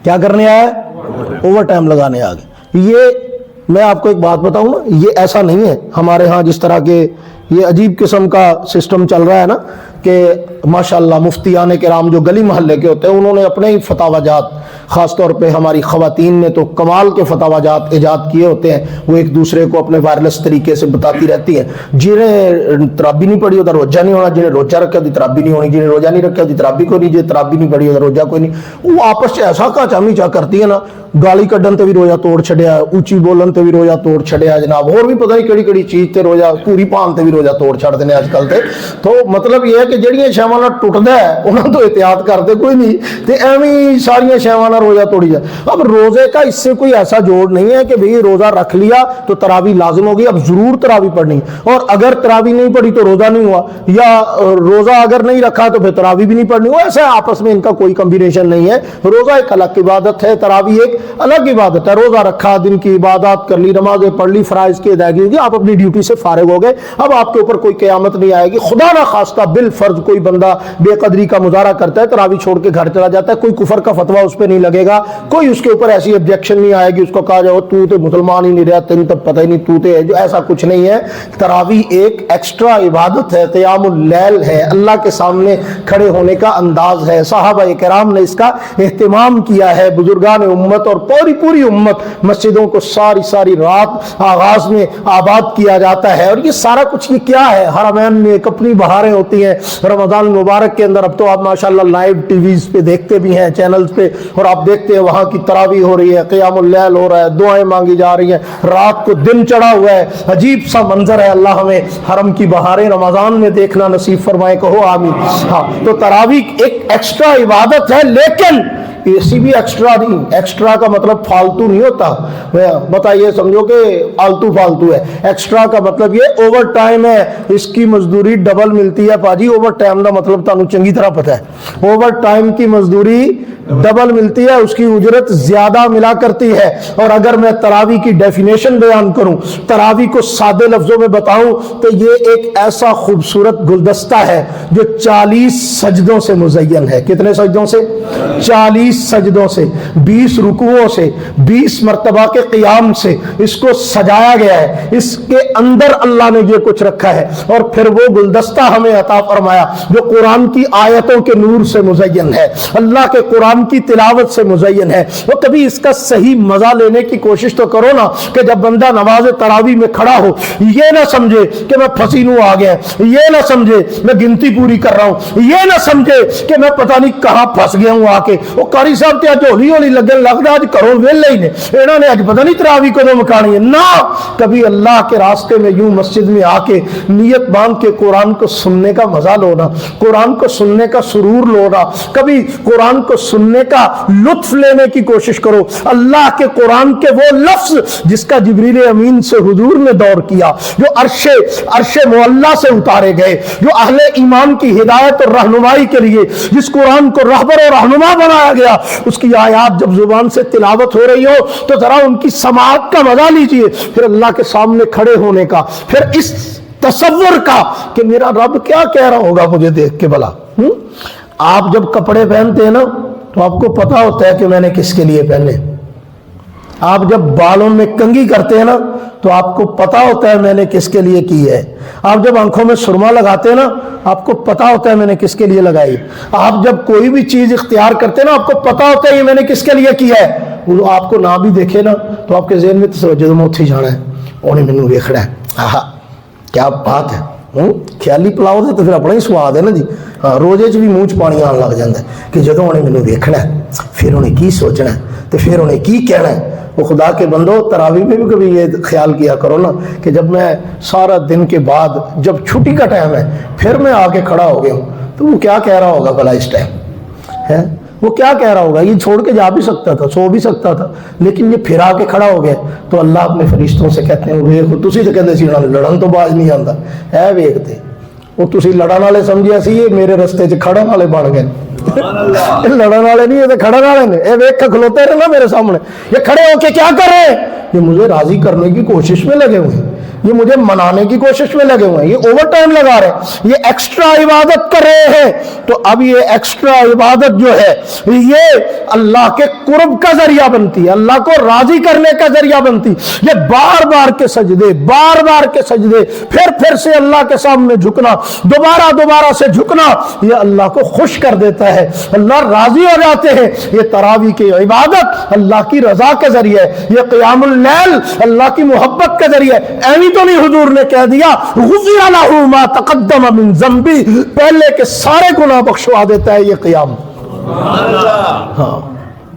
A: کیا کرنے آیا ہے؟ اوور ٹائم لگانے آ گیا. یہ میں آپ کو ایک بات بتاؤں نا, یہ ایسا نہیں ہے ہمارے ہاں جس طرح کے یہ عجیب قسم کا سسٹم چل رہا ہے نا, کہ ماشاءاللہ مفتیان کرام جو گلی محلے کے ہوتے ہیں انہوں نے اپنے ہی فتاوی جات, خاص طور پہ ہماری خواتین نے تو کمال کے فتاوی جات ایجاد کیے ہوتے ہیں. وہ ایک دوسرے کو اپنے وائرلیس طریقے سے بتاتی رہتی ہیں. جنہیں ترابی نہیں پڑی ہوتا روزہ نہیں ہونا, جنہیں روزہ رکھا ہوتی ترابی نہیں ہونی, جنہیں روزہ نہیں رکھا ہوتی ترابی کوئی نہیں, جنہیں ترابی نہیں پڑی ہوتا روزہ کوئی نہیں. وہ آپس سے ایسا کاچامی چا کرتی ہے نا, گالی کڈن تے بھی روزہ توڑ چھڑیا, اونچی بولن تے بھی روزہ توڑ چھڑیا جناب, اور بھی پتہ نہیں کیڑی کیڑی چیز تے روزہ, پوری پان تے بھی روزہ توڑ چھڑ دینے اج کل تے. تو مطلب یہ ہے کہ جڑیاں شیواں نال ٹٹدا ہے انہاں تو احتیاط کرتے کوئی نہیں, تے ایویں ساریاں شیواں نال روزہ توڑی جائے. اب روزے کا اس سے کوئی ایسا جوڑ نہیں ہے کہ بھئی روزہ رکھ لیا تو تراویح لازم ہوگی, اب ضرور تراویح پڑھنی, اور اگر تراویح نہیں پڑھی تو روزہ نہیں ہوا, یا روزہ اگر نہیں رکھا تو پھر تراویح بھی نہیں پڑھنی. وہ ایسا آپس میں ان کا کوئی کمبینیشن نہیں ہے. روزہ ایک الگ عبادت ہے, تراویح ایک الگ عبادت ہے. روزہ رکھا, دن کی عبادات کر لی, نمازیں پڑھ لی, فرائض کی ادائیگی ہوگی, آپ اپنی ڈیوٹی سے فارغ ہو گئے. اب آپ کے اوپر کوئی قیامت نہیں آئے گی. خدا نہ خواستہ بالفرض کوئی بندہ بے قدری کا مظاہرہ کرتا ہے, تراویح چھوڑ کے گھر چلا جاتا ہے, کوئی کفر کا فتویٰ اس پہ نہیں لگے گا, کوئی اس کے اوپر ایسی آبجیکشن نہیں آئے گی, اس کو کہا جائے تو تے مسلمان ہی نہیں رہا, تین تو پتہ ہی نہیں تو تے, جو ایسا کچھ نہیں ہے. تراویح ایک ایکسٹرا عبادت ہے, قیام اللیل ہے, اللہ کے سامنے کھڑے ہونے کا انداز ہے. صحابہ کرام نے اس کا اہتمام کیا ہے, بزرگان امت اور پوری امت, مسجدوں کو ساری رات آغاز میں آباد کیا جاتا ہے. اور یہ سارا کچھ یہ کیا ہے؟ حرمین میں ایک اپنی بہاریں ہوتی ہیں رمضان مبارک کے اندر. اب تو آپ ماشاءاللہ لائیو ٹی ویز پہ دیکھتے بھی ہیں, چینلز پہ, اور آپ دیکھتے ہیں وہاں کی تراویح ہو رہی ہے, قیام اللیل ہو رہا ہے, دعائیں مانگی جا رہی ہیں, رات کو دن چڑھا ہوا ہے. عجیب سا منظر ہے. اللہ ہمیں حرم کی بہاریں رمضان میں دیکھنا نصیب فرمائے, کہو آمین. ہاں, تو تراویح ایک ایکسٹرا عبادت ہے, لیکن اسی بھی ایکسٹرا نہیں. ایکسٹرا کا مطلب فالتو نہیں ہوتا, بتائیے سمجھو کہ آلتو فالتو ہے. ایکسٹرا کا مطلب یہ اوور ٹائم ہے, اس کی مزدوری ڈبل ملتی ہے. پاجی اوور ٹائم کا مطلب تانوں چنگی طرح پتہ ہے, اوور ٹائم کی مزدوری ڈبل ملتی ہے, اس کی اجرت زیادہ ملا کرتی ہے. اور اگر میں تراویح کی ڈیفینیشن بیان کروں, تراویح کو سادے لفظوں میں بتاؤں تو یہ ایک ایسا خوبصورت گلدستہ ہے جو 40 سجدوں سے مزین ہے. کتنے سجدوں سے؟ 40 سجدوں سے, 20 رکوعوں سے, 20 مرتبہ کے قیام سے اس کو سجایا گیا ہے. اس کے اندر اللہ نے یہ کچھ رکھا ہے, اور پھر وہ گلدستہ ہمیں عطا فرمایا جو قرآن کی آیتوں کے نور سے مزین ہے. اللہ کے قرآن قرآن کی تلاوت سے مزین ہے۔ وہ کبھی اس کا صحیح مزہ لینے کی کوشش تو کرو نا کہ جب بندہ نماز تراویح میں کھڑا ہو یہ نہ سمجھے کہ میں پسینو آ گیا، یہ نہ سمجھے میں گنتی پوری کر رہا ہوں، یہ نہ سمجھے کہ میں پتہ نہیں کہاں پھنس گیا ہوں آ کے، وہ قاری صاحب تے اج ہولی ہولی لگن لگدا اج کرو ویلے ہی نے انہوں نے اج پتہ نہیں تراویح کدوں مکانی ہے۔ نہ، کبھی اللہ کے راستے میں یوں مسجد میں آ کے نیت باندھ کے قرآن کو سننے کا مزہ لو نا، قرآن کو سننے کا سرور لو نا، کبھی قرآن کو سننے کا لطف لینے کی کوشش کرو۔ اللہ کے قرآن کے وہ لفظ جس کا جبریل امین سے حضور نے دور کیا، جو عرش معلیٰ سے اتارے گئے، جو اہل ایمان کی ہدایت اور رہنمائی کے لیے جس قرآن کو رہبر اور رہنما بنایا گیا، اس کی آیات جب زبان سے تلاوت ہو رہی ہو تو ذرا ان کی سماعت کا مزہ لیجئے، پھر اللہ کے سامنے کھڑے ہونے کا، پھر اس تصور کا کہ میرا رب کیا کہہ رہا ہوگا مجھے دیکھ کے بھلا۔ آپ جب کپڑے پہنتے ہیں نا تو آپ کو پتا ہوتا ہے کہ میں نے کس کے لیے پہنے۔ آپ جب بالوں میں کنگھی کرتے ہیں نا تو آپ کو پتا ہوتا ہے میں نے کس کے لیے کی ہے۔ آپ جب آنکھوں میں سرما لگاتے ہیں نا آپ کو پتا ہوتا ہے میں نے کس کے لیے لگائی۔ آپ جب کوئی بھی چیز اختیار کرتے ہیں نا آپ کو پتا ہوتا ہے یہ میں نے کس کے لیے کیا ہے۔ وہ آپ کو نہ بھی دیکھے نا تو آپ کے ذہن میں جدوں میں اتھی جانا ہے انہیں مینوں ویکھنا ہے، آہا کیا بات ہے۔ خیالی پلاؤ دے تو پھر اپنا ہی سواد ہے نا جی۔ ہاں، روزے چ بھی منہ چ پانی آن لگ جاتا ہے کہ جدوں انہیں مینوں ویکھنا ہے پھر انہیں کی سوچنا ہے تو پھر انہیں کی کہنا ہے۔ وہ خدا کے بندو تراویح میں بھی کبھی یہ خیال کیا کرو نا کہ جب میں سارا دن کے بعد جب چھٹی کا ٹائم ہے پھر میں آ کے کھڑا ہو گیا ہوں تو وہ کیا کہہ رہا ہوگا بھلا اس ٹائم ہے، وہ کیا کہہ رہا ہوگا۔ یہ چھوڑ کے جا بھی سکتا تھا، سو بھی سکتا تھا، لیکن یہ پھر آ کے کھڑا ہو گیا تو اللہ اپنے فرشتوں سے کہتے ہیں ویکھ تسی تے کہندے سی لڑن تو باز نہیں آندا اے ویکھتے وہ تسی لڑن والے سمجھیا سی یہ میرے رستے 'چ کھڑن والے بن گئے۔ لڑن والے نہیں، یہ تو کھڑن والے نے۔ اے ویکھ کے کھلوتے رہے نا میرے سامنے، یہ کھڑے ہو کے کیا کر رہے ہیں؟ یہ مجھے راضی کرنے کی کوشش میں لگے ہوئے ہیں، یہ مجھے منانے کی کوشش میں لگے ہوئے ہیں، یہ اوور ٹائم لگا رہے ہیں، یہ ایکسٹرا عبادت کر رہے ہیں۔ تو اب یہ ایکسٹرا عبادت جو ہے یہ اللہ کے قرب کا ذریعہ بنتی ہے، اللہ کو راضی کرنے کا ذریعہ بنتی۔ یہ بار بار کے سجدے، بار بار کے سجدے، پھر سے اللہ کے سامنے جھکنا، دوبارہ سے جھکنا، یہ اللہ کو خوش کر دیتا ہے، اللہ راضی ہو جاتے ہیں۔ یہ تراویح کی عبادت اللہ کی رضا کے ذریعے، یہ قیام اللیل اللہ کی محبت کا ذریعہ۔ تو نہیں حضور نے کہہ دیا غفر لہ ما تقدم من ذنبی، پہلے کے سارے گناہ بخشوا دیتا ہے یہ قیام۔ ہاں،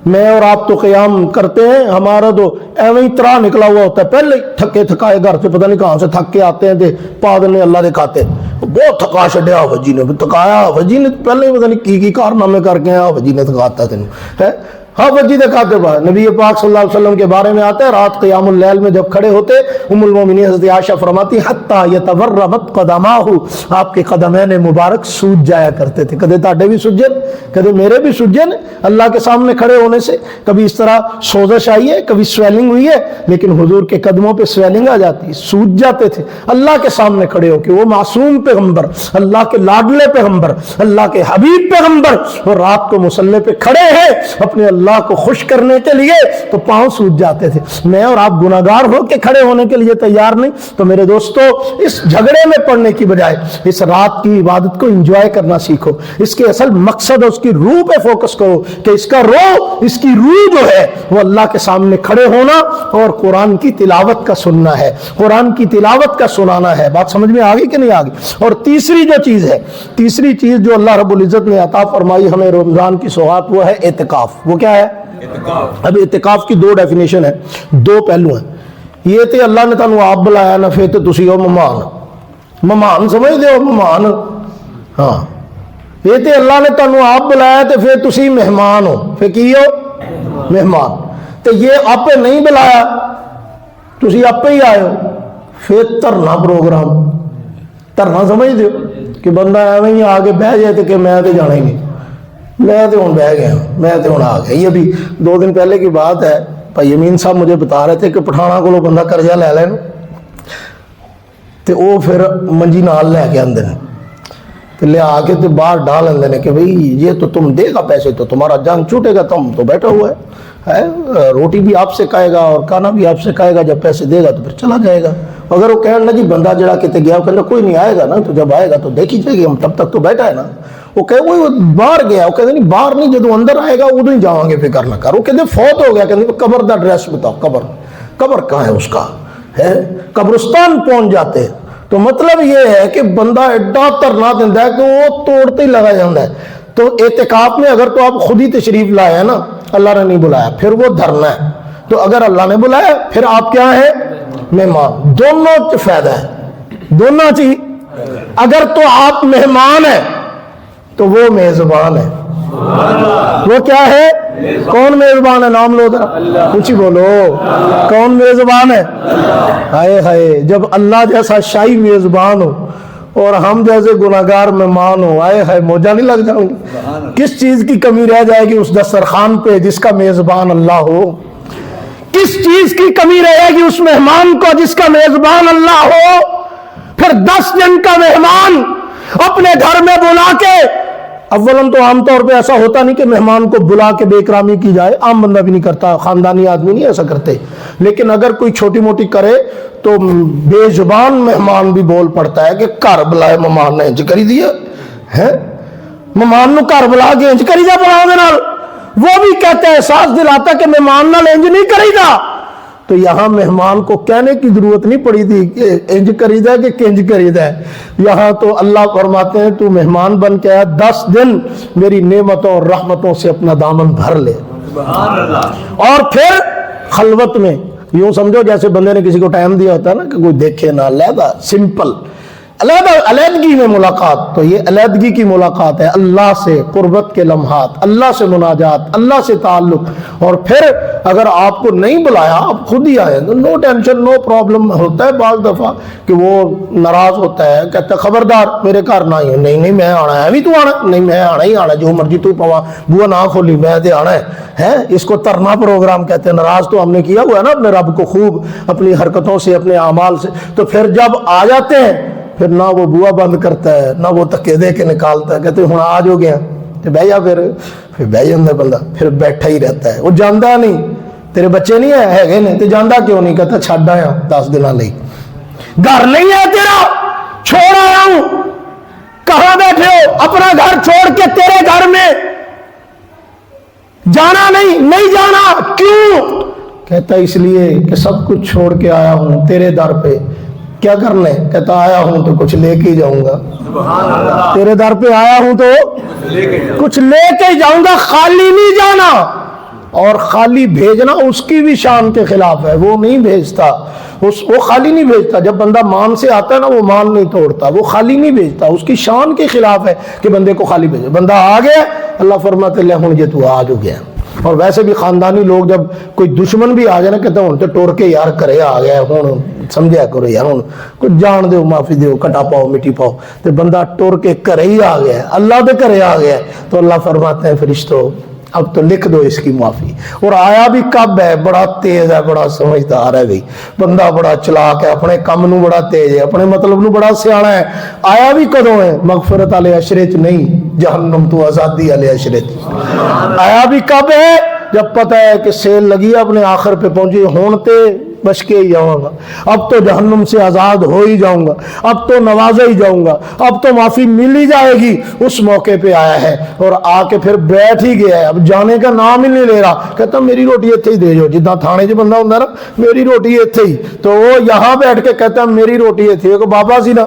A: میں اور آپ تو قیام کرتے ہیں، ہمارا تو ایویں ہی طرح نکلا ہوا ہوتا ہے، پہلے تھکے تھکائے گھر سے پتہ نہیں کہاں سے تھک کے آتے ہیں تے پاد نے اللہ دے کھاتے بہت تھکا چھڈیا حاجی نے، تھکایا حاجی نے پہلے ہی پتہ نہیں کی کارنامے کر کے حاجی نے تھکاتا تینوں ہے۔ ہاں بجی دکھاتے بعد نبی پاک صلی اللہ علیہ وسلم کے بارے میں آتا ہے رات قیام اللیل میں جب کھڑے ہوتے ام المومنین حضرت عائشہ فرماتی حتی یتورمت قدماہ، آپ کے قدمین مبارک سوج جایا کرتے تھے۔ کدے تاڈے بھی سجن، کدے میرے بھی سجن اللہ کے سامنے کھڑے ہونے سے، کبھی اس طرح سوزش آئی ہے، کبھی سویلنگ ہوئی ہے، لیکن حضور کے قدموں پہ سویلنگ آ جاتی، سوج جاتے تھے اللہ کے سامنے کھڑے ہو کے۔ وہ معصوم پیغمبر، اللہ کے لاڈلے پیغمبر، اللہ کے حبیب پیغمبر، وہ رات کو مصلی پہ کھڑے ہیں اپنے اللہ کو خوش کرنے کے لیے تو پاؤں سوج جاتے تھے۔ میں اور آپ گناہگار ہو کے کھڑے ہونے کے لیے تیار نہیں، تو میرے دوستو اس جھگڑے میں پڑنے کی بجائے اس رات کی عبادت کو انجوائے کرنا سیکھو، اس کے اصل مقصد اور اس کی روح پہ فوکس کرو کہ اس کا روح، اس کی روح جو ہے وہ اللہ کے سامنے کھڑے ہونا اور قرآن کی تلاوت کا سننا ہے، قرآن کی تلاوت کا سنانا ہے۔ بات سمجھ میں آگئی کہ نہیں آگئی؟ اور تیسری جو چیز ہے، تیسری چیز جو اللہ رب العزت نے عطا فرمائی ہمیں رمضان کی سوغات، وہ ہے اعتکاف۔ وہ کیا ہے؟ اب اعتکاف کی دو ڈیفینیشن ہے، دو پہلو ہیں۔ یہ تے اللہ نے تانوں آپ بلایا نہ پھر تے تسی ہو مہمان، مہمان سمجھ دے ہو مہمان، ہاں یہ تے اللہ نے تانوں آپ بلایا تے پھر تسی مہمان ہو، پھر کی ہو؟ مہمان۔ تے یہ آپ نہیں بلایا تسی آپ ہی آئے ہو، پھر ترنا پروگرام، ترنا سمجھ دے ہو کہ بندہ ایویں ہی آگے بہ جائے تے کہ میں تے جانا ہی نہیں، میں تو ہوں بہ گیا، میں تو ہوں آ گیا۔ یہ بھی 2 دن پہلے کی بات ہے، بھائی امین صاحب مجھے بتا رہے تھے کہ پٹھانا کو بندہ قرضہ لے لے تو وہ پھر منجی نال لے کے آتے ہیں تو لے آ کے تو باہر ڈال لیندے ہیں کہ بھئی یہ تو تم دے گا پیسے تو تمہارا جان چھوٹے گا، تم تو بیٹھا ہوا ہے، روٹی بھی آپ سے کھائے گا اور کھانا بھی آپ سے کھائے گا، جب پیسے دے گا تو پھر چلا جائے گا۔ اگر وہ کہنا جی بندہ جڑا کتے گیا وہ کہنا کوئی نہیں آئے گا نا، تو جب آئے گا تو دیکھی جائے گی، ہم تب تک تو بیٹھا ہے نا۔ وہ کہ وہ باہر گیا, وہ کہتے نہیں باہر نہیں, جدو اندر آئے گا ادو ہی جاؤں گے, فکر نہ کر. وہ کہتے فوت ہو گیا, کہتے قبر دا ایڈریس بتاؤ, قبر کہاں ہے اس کا, ہے قبرستان پہنچ جاتے. تو مطلب یہ ہے کہ بندہ ایڈا ترنا دینا ہے کہ وہ توڑتے ہی لگا جاتا ہے. تو اعتکاف میں اگر تو آپ خود ہی تشریف لائے ہیں نا, اللہ نے نہیں بلایا, پھر وہ دھرنا ہے. تو اگر اللہ نے بلایا پھر آپ کیا ہیں, مہمان. دونوں فائدہ ہے, دونوں چیز. اگر تو آپ مہمان ہیں تو وہ میزبان ہے. وہ کیا ہے, کون میزبان ہے, نام لو ذرا, کچھ ہی بولو, کون میزبان ہے. ہائے ہائے, جب اللہ جیسا شاہی میزبان ہو اور ہم جیسے گناہگار مہمان ہو, آئے ہائے موجہ نہیں لگ جائیں گے. کس چیز کی کمی رہ جائے گی اس دسترخوان پہ جس کا میزبان اللہ ہو. کس چیز کی کمی رہے گی اس مہمان کو جس کا میزبان اللہ ہو. پھر 10 دن کا مہمان اپنے گھر میں بلا کے, اولاً تو عام طور پہ ایسا ہوتا نہیں کہ مہمان کو بلا کے بے اکرامی کی جائے, عام بندہ بھی نہیں کرتا, خاندانی آدمی نہیں ایسا کرتے. لیکن اگر کوئی چھوٹی موٹی کرے تو بے زبان مہمان بھی بول پڑتا ہے کہ گھر بلائے مہمان نے انج کری دیا ہے, مہمان نو گھر بلا کے انج کری دا بلاؤ دے نال. وہ بھی کہتا ہے, احساس دلاتا کہ مہمان نال انج نہیں کری دا. تو یہاں مہمان کو کہنے کی ضرورت نہیں پڑی تھی کہ انج کریدا ہے کہ کنج کریدا ہے. یہاں تو اللہ فرماتے ہیں تو مہمان بن کے آیا, 10 دن میری نعمتوں اور رحمتوں سے اپنا دامن بھر لے. سبحان اللہ. اور پھر خلوت میں, یوں سمجھو جیسے بندے نے کسی کو ٹائم دیا ہوتا ہے نا کہ کوئی دیکھے نہ, علیحدہ سمپل علیحدگی میں ملاقات. تو یہ علیحدگی کی ملاقات ہے, اللہ سے قربت کے لمحات, اللہ سے مناجات, اللہ سے تعلق. اور پھر اگر آپ کو نہیں بلایا, آپ خود ہی آئے تو نو ٹینشن, نو پرابلم. ہوتا ہے بعض دفعہ کہ وہ ناراض ہوتا ہے, کہتا ہے خبردار میرے گھر نہ ہی. نہیں میں آنا ہے, ابھی تو آنا, نہیں میں آنا ہی آنا, جو مرضی تو پوا بوا نہ کھولی, میں دے آنا ہے. اس کو ترنا پروگرام کہتے ہیں. ناراض تو ہم نے کیا ہوا ہے نا اپنے رب کو خوب, اپنی حرکتوں سے, اپنے اعمال سے. تو پھر جب آ جاتے ہیں پھر نہ وہ بوا بند کرتا ہے, نہ وہ تکے دے کے نکالتا ہے, کہتے ہوں آج ہو گیا تو بہ جا. پھر بہ جاتا بندہ, پھر بیٹھا ہی رہتا ہے. وہ جانا نہیں, تیرے بچے نہیں ہے نہیں تو جانا کیوں نہیں, کہتا چھڈ آیا 10 دن لئی, گھر نہیں ہے تیرا, چھوڑ آیا ہوں. کہاں بیٹھے ہو, اپنا گھر چھوڑ کے تیرے گھر میں جانا نہیں جانا. کیوں, کہتا اس لیے کہ سب کچھ چھوڑ کے آیا ہوں تیرے در پہ. کیا کرنے, کہتا آیا ہوں تو کچھ لے کے ہی جاؤں گا. تیرے در پہ آیا ہوں تو کچھ لے کے ہی جاؤں گا, خالی نہیں جانا. اور خالی بھیجنا اس کی بھی شان کے خلاف ہے, وہ نہیں بھیجتا, وہ خالی نہیں بھیجتا. جب بندہ مان سے آتا ہے نا, وہ مان نہیں توڑتا, وہ خالی نہیں بھیجتا, اس کی شان کے خلاف ہے کہ بندے کو خالی بھیجے. بندہ آ گیا, اللہ فرماتے لے ہوں یہ تو آج ہو گیا. اور ویسے بھی خاندانی لوگ جب کوئی دشمن بھی آ جائے نا, کہتے ہیں تو ٹور کے یار کرے آ گیا, ہوں سمجھا کرو یار, ہوں کچھ جان دو, معافی دو, کٹا پاؤ مٹی پاؤ. تو بندہ ٹور کے کرے ہی آ گیا, اللہ دے کرے آ گیا. تو اللہ فرماتے ہیں فرشتوں اب تو لکھ دو اس کی معافی. اور آیا بھی کب ہے, بڑا تیز ہے, بڑا سمجھدار ہے. بھائی بندہ بڑا چلاک ہے, اپنے کم نو بڑا تیز ہے, اپنے مطلب نو بڑا سیانا ہے. آیا بھی کدوں ہے, مغفرت والے اشرے چ نہیں, جہنم تو آزادی والے اشرے چ. آیا بھی کب ہے, جب پتہ ہے کہ سیل لگی, اپنے آخر پہ پہنچی, ہون تے بچ کے ہی جاؤں گا, اب تو جہنم سے آزاد ہو ہی جاؤں گا, اب تو نوازا ہی جاؤں گا, اب تو معافی مل ہی جائے گی. اس موقع پہ آیا ہے اور آ کے پھر بیٹھ ہی گیا ہے, اب جانے کا نام ہی نہیں لے رہا. کہتا میری روٹی ایتھے ہی دے جو, جداں تھانے چ بندہ ہوندا نا, میری روٹی ایتھے ہی. تو وہ یہاں بیٹھ کے کہتا میری روٹی ایتھے. کوئی بابا سی نا,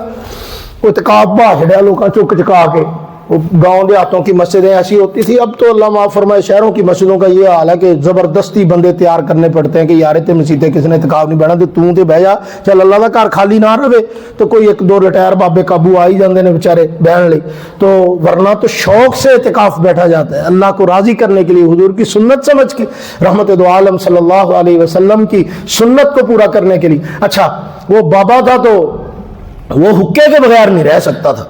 A: کوئی اعتکاف بھا چھڑیا لوکاں چک چکا کے. وہ گاؤں دیہاتوں کی مسجدیں ایسی ہوتی تھی, اب تو اللہ معاف فرمائے شہروں کی مسجدوں کا یہ حال ہے کہ زبردستی بندے تیار کرنے پڑتے ہیں کہ یار تے مسجدیں کس نے اعتکاف نہیں بہنا, تو تے بہ جا, چل اللہ دا گھر خالی نہ رہے. تو کوئی 1-2 ریٹائر بابے قابو آ ہی جاندے نے بیچارے بہن لئی. تو ورنہ تو شوق سے اعتکاف بیٹھا جاتا ہے, اللہ کو راضی کرنے کے لیے, حضور کی سنت سمجھ کے, رحمت دو عالم صلی اللہ علیہ وسلم کی سنت کو پورا کرنے کے لیے. اچھا وہ بابا تھا تو وہ حکے کے بغیر نہیں رہ سکتا تھا.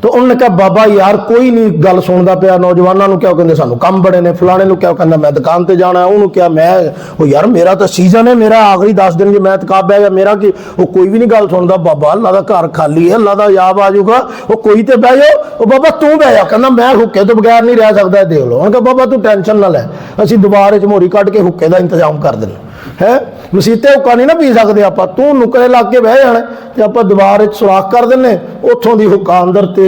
A: تو انہوں نے کہا بابا یار کوئی نہیں گل سنتا پیا, نوجوانوں کیا کہتے سانو کم بڑے نے, فلانے نو کیا کہنا میں دکان تے جانا ہے, انہوں کیا میں وہ یار میرا تو سیزن ہے, میرا آخری 10 دن جو میں اعتکاف بہ گیا, میرا کی وہ کوئی بھی نہیں گل سنتا. بابا اللہ دا گھر خالی ہے, اللہ دا یاب آ جائے گا, وہ کوئی تے بہ جاؤ, وہ بابا تو بہ جا, کہنا میں حکے تو بغیر نہیں رہ سکتا, دیکھ لو. انہوں نے کہا بابا تو ٹینشن نہ لے, اسی دوبارے چ موری کٹ کے حکے دا انتظام کر دینا ہے. مسیتے حکا نہیں نا پی سکتے آپ, تو نکرے لا کے بہ جانا, تے آپ دیوار سوراخ کر دینے, اتوں دی حکا اندر تے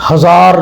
A: 1000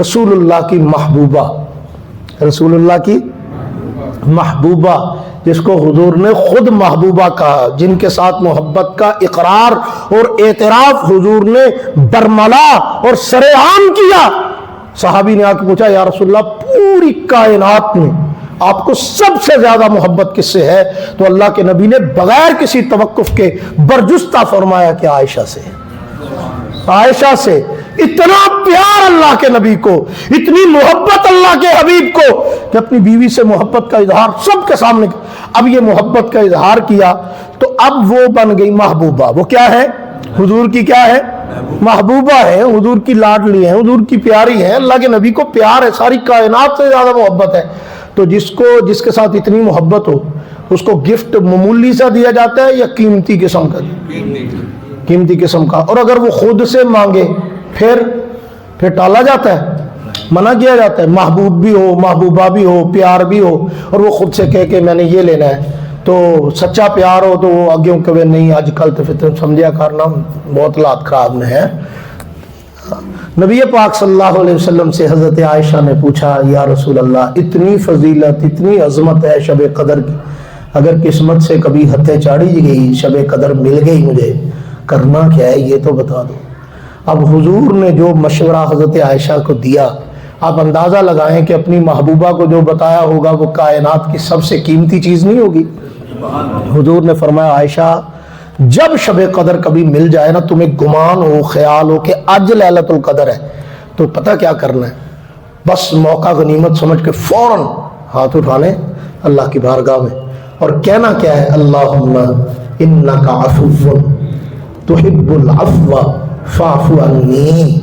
A: رسول اللہ کی محبوبہ، رسول اللہ کی محبوبہ، جس کو حضور نے خود محبوبہ کہا، جن کے ساتھ محبت کا اقرار اور اعتراف حضور نے برملا اور سرعام کیا۔ صحابی نے آ کے پوچھا یا رسول اللہ پوری کائنات میں آپ کو سب سے زیادہ محبت کس سے ہے؟ تو اللہ کے نبی نے بغیر کسی توقف کے برجستہ فرمایا کہ عائشہ سے، عائشہ سے۔ اتنا پیار اللہ کے نبی کو، اتنی محبت اللہ کے حبیب کو کہ اپنی بیوی سے محبت کا اظہار سب کے سامنے۔ اب یہ محبت کا اظہار کیا تو اب وہ بن گئی محبوبہ۔ وہ کیا ہے؟ حضور کی کیا ہے؟ محبوبہ ہے، حضور کی لاڈلی ہے، حضور کی پیاری ہے، اللہ کے نبی کو پیار ہے، ساری کائنات سے زیادہ محبت ہے۔ تو جس کے ساتھ اتنی محبت ہو اس کو گفٹ معمولی سا دیا جاتا ہے یا قیمتی قسم کا؟ قیمتی قسم کا۔ اور اگر وہ خود سے مانگے پھر ٹالا جاتا ہے، منع کیا جاتا ہے۔ محبوب بھی ہو، محبوبہ بھی ہو، پیار بھی ہو، اور وہ خود سے کہے کہ میں نے یہ لینا ہے، تو سچا پیار ہو تو وہ آگے کہ نہیں آج کل تو پھر سمجھا کرنا بہت حالات خراب میں ہے۔ نبی پاک صلی اللہ علیہ وسلم سے حضرت عائشہ نے پوچھا یا رسول اللہ اتنی فضیلت، اتنی عظمت ہے شب قدر کی، اگر قسمت سے کبھی ہتھے چاڑی گئی، شب قدر مل گئی، مجھے کرنا کیا ہے یہ تو بتا دو۔ اب حضور نے جو مشورہ حضرت عائشہ کو دیا، آپ اندازہ لگائیں کہ اپنی محبوبہ کو جو بتایا ہوگا وہ کائنات کی سب سے قیمتی چیز نہیں ہوگی۔ حضور نے فرمایا عائشہ جب شب قدر کبھی مل جائے نا، تمہیں گمان ہو، خیال ہو کہ آج لیلۃ القدر ہے، تو پتہ کیا کرنا ہے؟ بس موقع غنیمت سمجھ کے فوراً ہاتھ اٹھانے اللہ کی بارگاہ میں اور کہنا کیا ہے؟ اللہم انک عفو تحب العفو فاعف عنی۔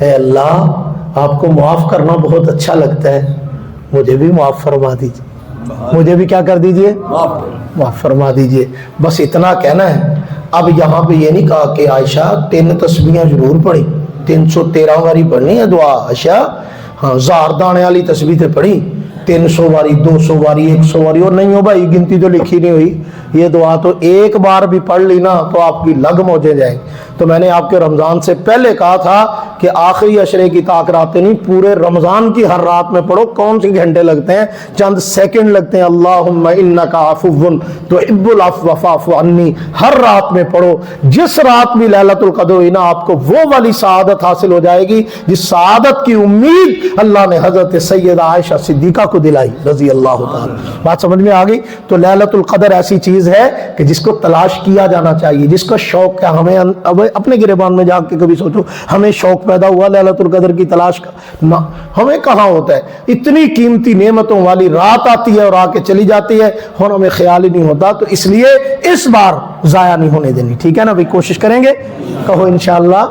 A: اے اللہ آپ کو معاف کرنا بہت اچھا لگتا ہے، مجھے بھی معاف فرما دیجیے، مجھے بھی کیا کر دیجیے؟ معاف فرما دیجیے۔ بس اتنا کہنا ہے۔ اب یہاں پہ یہ نہیں کہا کہ عائشہ 3 تسبیحیں ضرور پڑھی، 313 باری پڑھنی ہے دعا عائشہ، ہاں زار دانے والی تسبیح تے پڑھی 300 باری، 200 باری، 100 باری، اور نہیں ہو بھائی گنتی تو لکھی نہیں ہوئی، یہ دعا تو ایک بار بھی پڑھ لی نا تو آپ کی لگ موجے جائیں۔ تو میں نے آپ کے رمضان سے پہلے کہا تھا کہ آخری عشرے کی تاکراتیں نہیں، پورے رمضان کی ہر رات میں پڑھو۔ کون سے گھنٹے لگتے ہیں؟ چند سیکنڈ لگتے ہیں۔ اللہم انک عفو تحب العفو فاعف عنی، ہر رات میں پڑھو۔ جس رات بھی لیلۃ القدر ہوئی نا، آپ کو وہ والی سعادت حاصل ہو جائے گی جس سعادت کی امید اللہ نے حضرت سیدہ عائشہ صدیقہ کو دلائی رضی اللہ تعالی۔ بات سمجھ میں آ گئی؟ تو لیلۃ القدر ایسی چیز ہے کہ جس کو تلاش کیا جانا چاہیے، جس کا شوق ہے۔ ہمیں اپنے گریبان میں جا کے کبھی سوچو، ہمیں شوق پیدا ہوا لیلۃ القدر کی تلاش کا؟ نہ، ہمیں کہاں ہوتا ہے۔ اتنی قیمتی نعمتوں والی رات آتی ہے اور آ کے چلی جاتی ہے اور ہمیں خیال ہی نہیں ہوتا۔ تو اس لیے اس بار ضائع نہیں ہونے دینی، ٹھیک ہے نا بھائی؟ کوشش کریں گے، کہو انشاءاللہ۔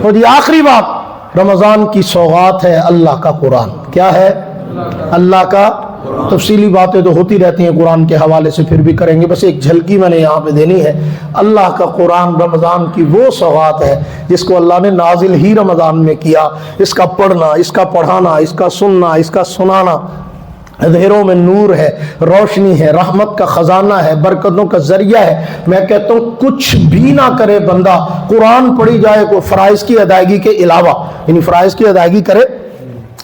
A: اور یہ آخری بات، رمضان کی سوغات ہے اللہ کا قرآن۔ کیا ہے؟ اللہ کا۔ تفصیلی باتیں تو ہوتی رہتی ہیں قرآن کے حوالے سے، پھر بھی کریں گے، بس ایک جھلکی میں نے یہاں پہ دینی ہے۔ اللہ کا قرآن رمضان کی وہ سوغات ہے جس کو اللہ نے نازل ہی رمضان میں کیا۔ اس کا پڑھنا، اس کا پڑھانا، اس کا سننا، اس کا سنانا اندھیروں میں نور ہے، روشنی ہے، رحمت کا خزانہ ہے، برکتوں کا ذریعہ ہے۔ میں کہتا ہوں کچھ بھی نہ کرے بندہ، قرآن پڑھی جائے کو فرائض کی ادائیگی کے علاوہ، یعنی فرائض کی ادائیگی کرے،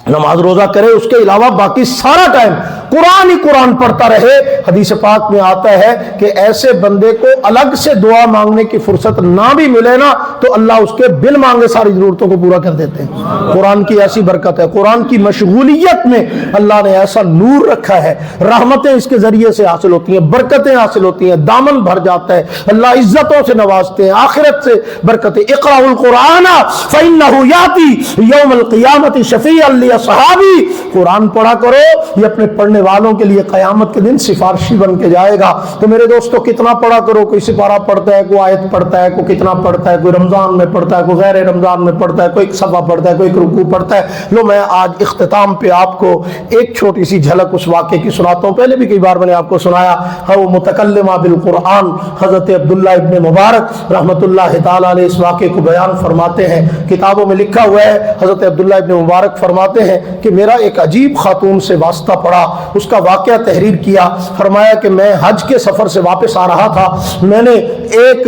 A: نماز روزہ کرے، اس کے علاوہ باقی سارا ٹائم قرآن ہی قرآن پڑھتا رہے۔ حدیث پاک میں آتا ہے کہ ایسے بندے کو الگ سے دعا مانگنے کی فرصت نہ بھی ملے نا تو اللہ اس کے بن مانگے ساری ضرورتوں کو پورا کر دیتے ہیں۔ قرآن کی ایسی برکت ہے، قرآن کی مشغولیت میں اللہ نے ایسا نور رکھا ہے، رحمتیں اس کے ذریعے سے حاصل ہوتی ہیں، برکتیں حاصل ہوتی ہیں، دامن بھر جاتا ہے، اللہ عزتوں سے نوازتے ہیں، آخرت سے برکتیں۔ اقرأ القرآن فإنہ یاتی یوم القیامت شفیعا لاصحابی، قرآن پڑھا کرو، یہ اپنے پڑھنے والوں کے لیے قیامت کے دن سفارشی بن کے جائے گا۔ تو میرے دوستو کتنا پڑھا کرو، کوئی سپارہ پڑھتا ہے، کوئی آیت پڑھتا ہے، کوئی کتنا پڑھتا ہے، کوئی رمضان میں پڑھتا ہے، کوئی غیر رمضان میں پڑھتا ہے، کوئی ایک صفحہ پڑھتا ہے، کوئی ایک رکوع پڑھتا ہے۔ لو میں آج اختتام پہ آپ کو ایک چھوٹی سی جھلک اس واقعے کی سناتا ہوں، پہلے بھی کئی بار میں نے آپ کو سنایا ہے۔ وہ متکلمہ بالقرآن حضرت عبداللہ ابن مبارک رحمۃ اللہ تعالی علیہ اس واقعے کو بیان فرماتے ہیں، کتابوں میں لکھا ہوا ہے۔ حضرت عبداللہ ابن مبارک فرماتے ہیں کہ میرا ایک عجیب خاتون سے واسطہ پڑا، اس کا واقعہ تحریر کیا۔ فرمایا کہ میں حج کے سفر سے واپس آ رہا تھا، میں نے ایک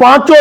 A: 5